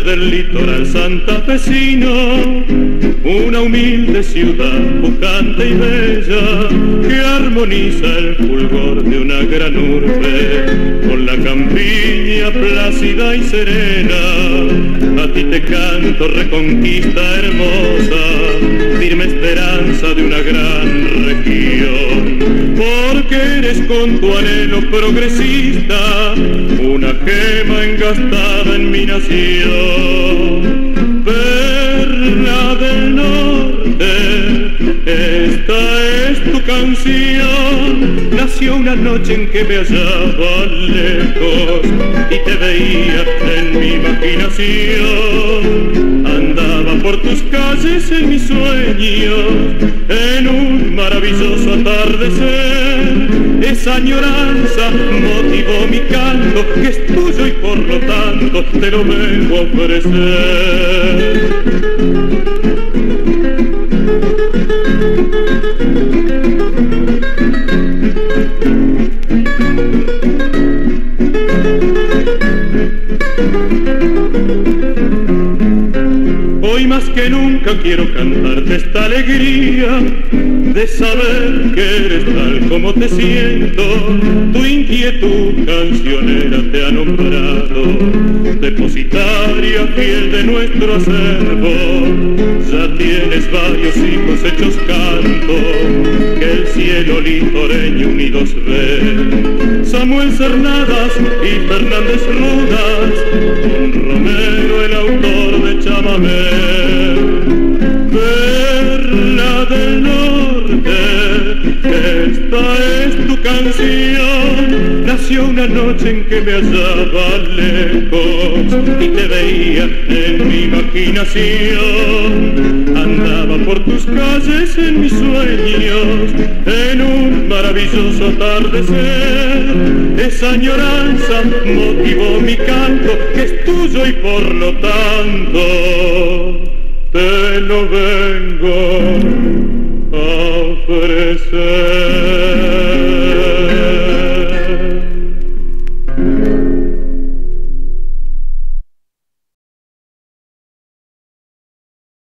Del litoral santafesino, una humilde ciudad pujante y bella que armoniza el fulgor de una gran urbe con la campiña plácida y serena. A ti te canto, Reconquista hermosa, firme esperanza de una gran región, porque eres con tu anhelo progresista una gema engastada en mi nación. Perla del norte, esta es tu canción. Nació una noche en que me hallaba lejos y te veía en mi imaginación. Andaba por tus calles en mis sueños, en un maravilloso atardecer. Esa añoranza motivó mi canto, que es tuyo y por lo tanto te lo vengo a ofrecer. Hoy más que nunca quiero cantarte esta alegría de saber que eres tal como te siento. Tu inquietud cancionera te ha nombrado depositaria fiel de nuestro acervo. Ya tienes varios hijos hechos canto que el cielo litoreño unidos ve. Samuel Cernadas y Fernández Rudas, con Romero el autor de Chamamé. Perla del norte, esta es tu canción. Nació una noche en que me hallaba lejos y te veía en mi imaginación. Andaba por tus calles en mis sueños, en un maravilloso atardecer. Esa añoranza motivó mi canto, que es tuyo y por lo tanto te lo vengo a ofrecer.